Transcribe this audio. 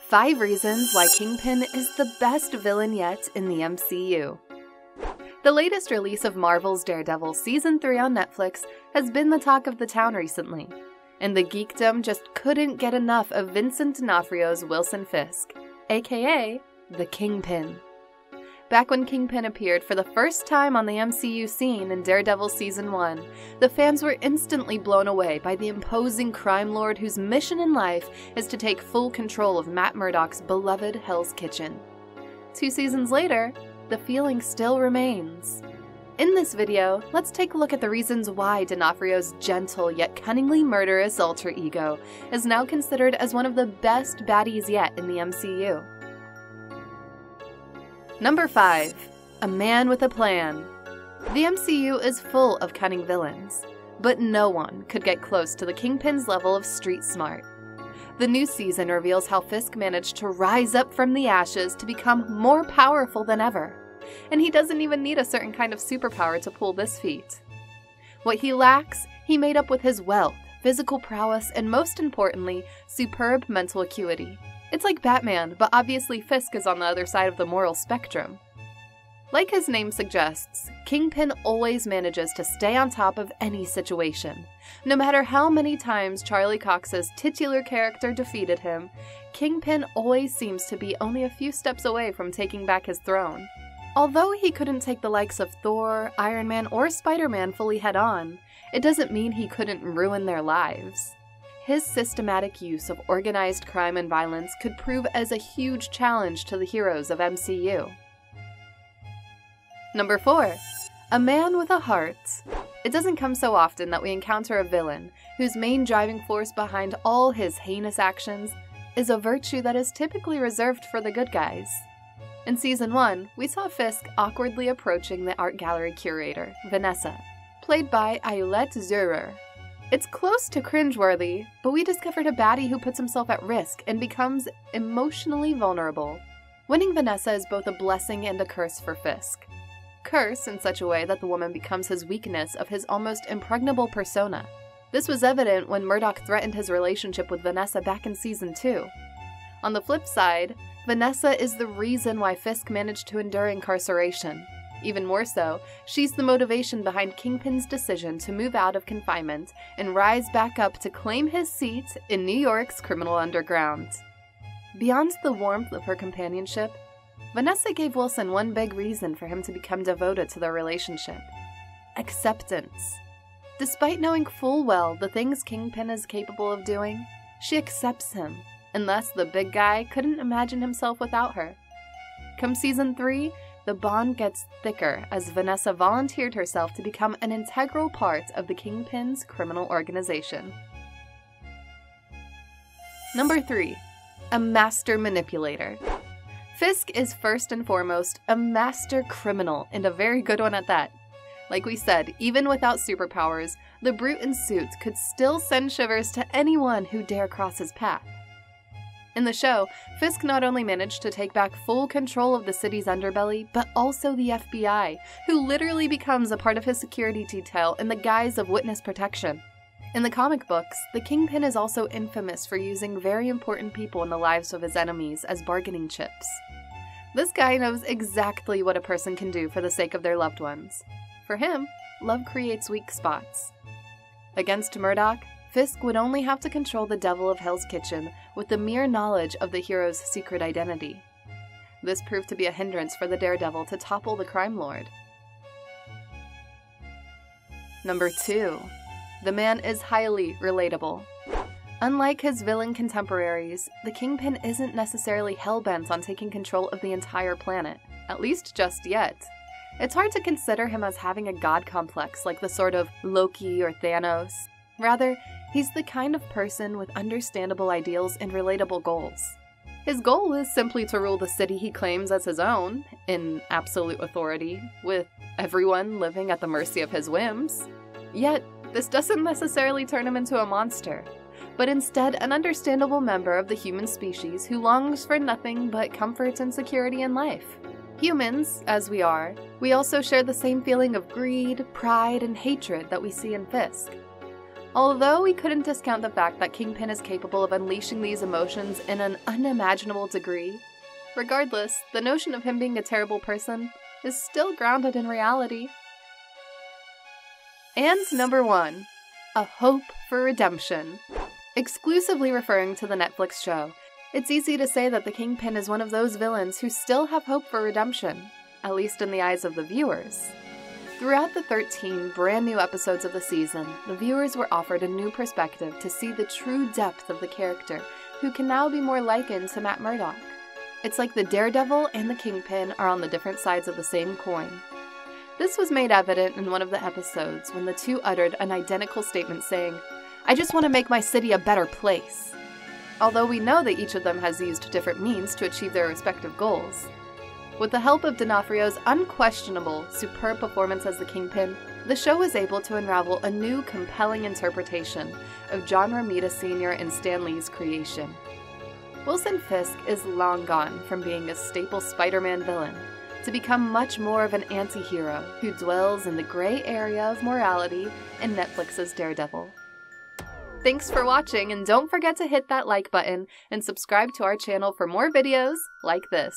5 reasons why Kingpin is the best villain yet in the MCU. The latest release of Marvel's Daredevil Season 3 on Netflix has been the talk of the town recently, and the geekdom just couldn't get enough of Vincent D'Onofrio's Wilson Fisk, aka the Kingpin. Back when Kingpin appeared for the first time on the MCU scene in Daredevil Season 1, the fans were instantly blown away by the imposing crime lord whose mission in life is to take full control of Matt Murdock's beloved Hell's Kitchen. 2 seasons later, the feeling still remains. In this video, let's take a look at the reasons why D'Onofrio's gentle yet cunningly murderous alter ego is now considered as one of the best baddies yet in the MCU. Number 5. A man with a plan. The MCU is full of cunning villains, but no one could get close to the Kingpin's level of street smart. The new season reveals how Fisk managed to rise up from the ashes to become more powerful than ever, and he doesn't even need a certain kind of superpower to pull this feat. What he lacks, he made up with his wealth, physical prowess, and most importantly, superb mental acuity. It's like Batman, but obviously Fisk is on the other side of the moral spectrum. Like his name suggests, Kingpin always manages to stay on top of any situation. No matter how many times Charlie Cox's titular character defeated him, Kingpin always seems to be only a few steps away from taking back his throne. Although he couldn't take the likes of Thor, Iron Man, or Spider-Man fully head-on, it doesn't mean he couldn't ruin their lives. His systematic use of organized crime and violence could prove as a huge challenge to the heroes of MCU. Number 4. A man with a heart. It doesn't come so often that we encounter a villain whose main driving force behind all his heinous actions is a virtue that is typically reserved for the good guys. In Season 1, we saw Fisk awkwardly approaching the art gallery curator, Vanessa, played by Ayelet Zurer. It's close to cringeworthy, but we discovered a baddie who puts himself at risk and becomes emotionally vulnerable. Winning Vanessa is both a blessing and a curse for Fisk. Curse in such a way that the woman becomes his weakness of his almost impregnable persona. This was evident when Murdock threatened his relationship with Vanessa back in Season 2. On the flip side, Vanessa is the reason why Fisk managed to endure incarceration. Even more so, she's the motivation behind Kingpin's decision to move out of confinement and rise back up to claim his seat in New York's criminal underground. Beyond the warmth of her companionship, Vanessa gave Wilson one big reason for him to become devoted to their relationship: acceptance. Despite knowing full well the things Kingpin is capable of doing, she accepts him, and thus the big guy couldn't imagine himself without her. Come Season 3, the bond gets thicker as Vanessa volunteered herself to become an integral part of the Kingpin's criminal organization. Number 3. A master manipulator. Fisk is first and foremost a master criminal, and a very good one at that. Like we said, even without superpowers, the brute in suit could still send shivers to anyone who dare cross his path. In the show, Fisk not only managed to take back full control of the city's underbelly, but also the FBI, who literally becomes a part of his security detail in the guise of witness protection. In the comic books, the Kingpin is also infamous for using very important people in the lives of his enemies as bargaining chips. This guy knows exactly what a person can do for the sake of their loved ones. For him, love creates weak spots. Against Murdock, Fisk would only have to control the devil of Hell's Kitchen with the mere knowledge of the hero's secret identity. This proved to be a hindrance for the Daredevil to topple the crime lord. Number 2. The man is highly relatable. Unlike his villain contemporaries, the Kingpin isn't necessarily hell-bent on taking control of the entire planet, at least just yet. It's hard to consider him as having a god complex like the sort of Loki or Thanos. Rather, he's the kind of person with understandable ideals and relatable goals. His goal is simply to rule the city he claims as his own, in absolute authority, with everyone living at the mercy of his whims. Yet, this doesn't necessarily turn him into a monster, but instead an understandable member of the human species who longs for nothing but comfort and security in life. Humans, as we are, we also share the same feeling of greed, pride, and hatred that we see in Fisk. Although we couldn't discount the fact that Kingpin is capable of unleashing these emotions in an unimaginable degree, regardless, the notion of him being a terrible person is still grounded in reality. And number 1, A Hope for Redemption. Exclusively referring to the Netflix show, it's easy to say that the Kingpin is one of those villains who still have hope for redemption, at least in the eyes of the viewers. Throughout the 13 brand new episodes of the season, the viewers were offered a new perspective to see the true depth of the character, who can now be more likened to Matt Murdock. It's like the Daredevil and the Kingpin are on the different sides of the same coin. This was made evident in one of the episodes when the two uttered an identical statement saying, "I just want to make my city a better place." Although we know that each of them has used different means to achieve their respective goals. With the help of D'Onofrio's unquestionable, superb performance as the Kingpin, the show was able to unravel a new, compelling interpretation of John Romita Sr. and Stan Lee's creation. Wilson Fisk is long gone from being a staple Spider-Man villain to become much more of an anti-hero who dwells in the gray area of morality in Netflix's Daredevil. Thanks for watching, and don't forget to hit that like button and subscribe to our channel for more videos like this.